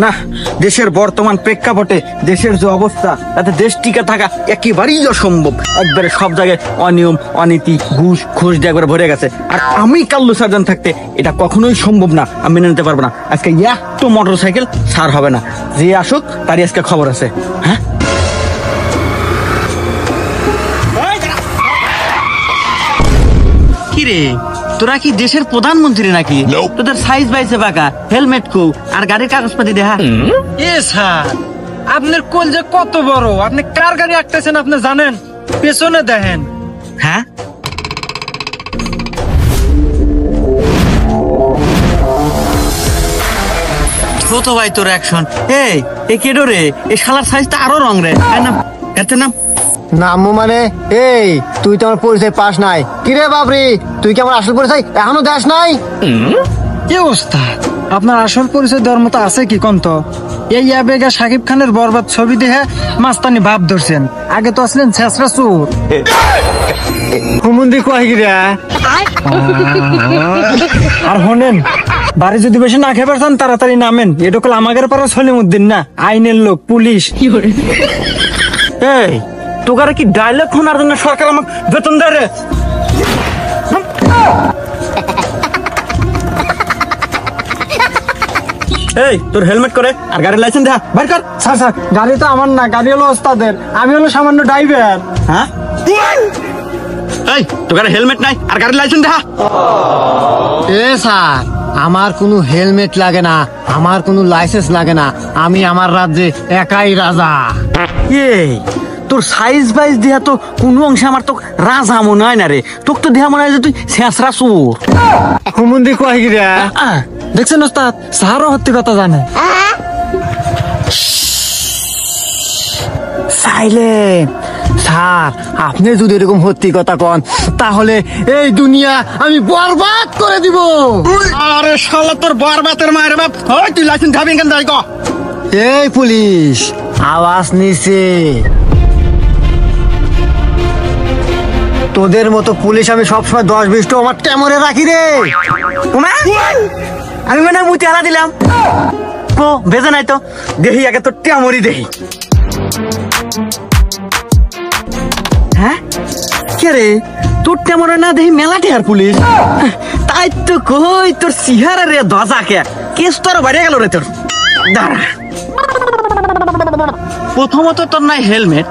না, দেশের বর্তমান প্রেক্ষাপটে দেশের যে অবস্থা তাতে দেশ টিকে থাকা একেবারেই অসম্ভব। একবারে সব জায়গায় অনিয়ম, অনীতি, ঘুষ দিয়ে একবারে ভরে গেছে। আর আমি কাল্লু সার্জন থাকতে এটা কখনোই সম্ভব না, আমি মেনে নিতে পারবো না। আজকে তো মোটর সাইকেল ছাড় হবে না, যে আসুক তারই আজকে খবর আছে। হ্যাঁ, কিরে তোরা কি দেশের প্রধানমন্ত্রী নাকি? তোদের সাইজ বাইছে বাঁকা, হেলমেট কো আর গাড়ির কাগজপাতি দেখা। এ স্যার, আপনার কোল যে কত বড়, আপনি কার গাড়ি আঁকতেছেন আপনি জানেন? পেছনে দেখেন। হ্যাঁ, তো ভাই তোর অ্যাকশন। এই কেডো রে, এই শালার সাইজটা আরো রং রে। নাম নামু মানে এই তুই তো আমার পরিচয় পাস নাই। কিরে বাবরি, তুই কি আমার আসল পরিচয় এখনো দেশ নাই? কি অবস্থা, আপনার আসল পরিচয় দেওয়ার মতো আছে কি কন্ত? এই আবেগা সাকিব খানের বরবাদ ছবি দেখে মাস্তানি ভাব ধরছেন, আগে তো আসলেন ছেঁচড়া চোর। হুমুন্দি কয় গিরা আর শোনেন, বাড়ি যদি বেশি না খেয়ে পারছেন তাড়াতাড়ি নামেন। এটা কল আমাদের পাড়া সলিমুদ্দিন না, আইনের লোক, পুলিশ। এই তোকারে কি ডায়লগ শোনার জন্য সরকার আমাকে বেতন দেয় রে? এই তোর হেলমেট করে আর গাড়ির লাইসেন্স দেখা বাইর কর। স্যার স্যার, গাড়ি তো আমার না, গাড়ি হলো ওস্তাদের, আমি হলো সামান্য ড্রাইভার। হ্যাঁ, এই তোকারে হেলমেট নাই আর গাড়ির লাইসেন্স দেখা। এ স্যার, আমার কোনো হেলমেট লাগে না, আমার কোনো লাইসেন্স লাগে না, আমি আমার রাজ্যে একাই রাজা। এই তোর সাইজ বাইজ দেহা তো কোনো অংশে আমার তো রাজা মনে হয় না রে, তোকে তো দেহা মনে হয় যে তুই ছেঁচড়া চোর। হুমুন্দি কয় গিরা দেখছেন ওস্তাদ, স্যারও সত্যি কথা জানে। সাইলেন্ট। স্যার, আপনি যদি এরকম সত্যি কথা কন তাহলে এই দুনিয়া আমি বরবাদ করে দিব। আরে শালা তোর বরবাতের মায়ের বাপ, ওই তুই লাইসেন্স খাবি কেন? যাই গো। এই পুলিশ, আওয়াজ নিচে। তোদের মতো পুলিশ আমি সবসময় 10-20টা আমার টেমরে রাখি রে। আমি মনে হয় মুতি হারা দিলাম। কো বেজে নাই তো, দেখি আগে তোর টেমরি দেখি। হ্যাঁ, কে রে তোর টেমরে না দেখি মেলাটি আর পুলিশ। তাই তো কই তোর সিহারা রে দজা কে কেস তোর বাইরে গেল রে তোর। দাঁড়া, প্রথমত তোর নাই হেলমেট,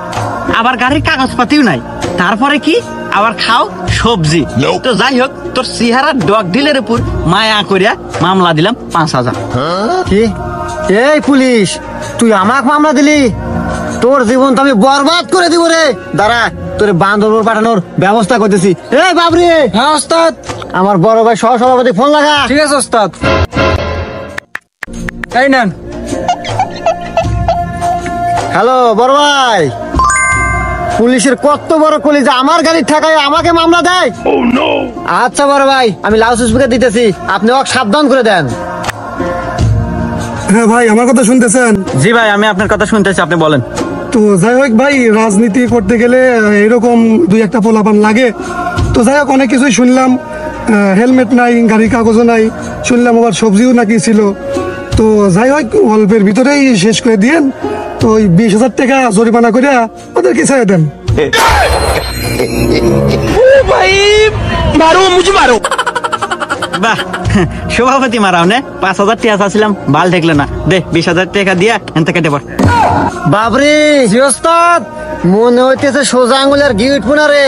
আবার গাড়ির কাগজপাতিও নাই, তারপরে কি আবার খাও সবজি। তো যাই হোক, তোর সিহারা ডগ ডিলের উপর মায়া করিয়া মামলা দিলাম 5,000। কি? এই পুলিশ, তুই আমাকে মামলা দিলি? তোর জীবন তো আমি বরবাদ করে দিব রে। দাঁড়া, তোর বান্দরবন পাঠানোর ব্যবস্থা করতেছি। এই বাবরি। হ্যাঁ ওস্তাদ। আমার বড় ভাই সহ সভাপতি ফোন লাগা। ঠিক আছে ওস্তাদ, এই নেন। হ্যালো বড় ভাই, পুলিশের কত বড় কলিজা আমার গাড়ির ঠেকায় আমাকে মামলা দেয়। আচ্ছা বড় ভাই, আমি লাউড স্পিকার দিতেছি, আপনি ওকে সাবধান করে দেন। হ্যাঁ ভাই, আমার কথা শুনতেছেন? জি ভাই, আমি আপনার কথা শুনতেছি, আপনি বলেন। তো যাই হোক ভাই, রাজনীতি করতে গেলে এরকম 2-1টা পোলাপান লাগে। তো যাই হোক, অনেক কিছুই শুনলাম, হেলমেট নাই, গাড়ির কাগজও নাই, শুনলাম আবার সবজিও নাকি ছিল। তো যাই হোক, অল্পের ভিতরেই শেষ করে দিয়েন। তো ওই 20,000 টাকা জরিমানা করে ওদেরকে ছেড়ে দেন। বাহ, সভাপতি মারাও নে, 5,000 টাকা চাচ্ছিলাম, বাল ঠেকলে না। দে 20,000 টাকা দিয়া এনতে কেটে পড়। বাবরে, ওস্তাদ মনে হইতেছে সোজা আঙুলের গিট পুনা রে।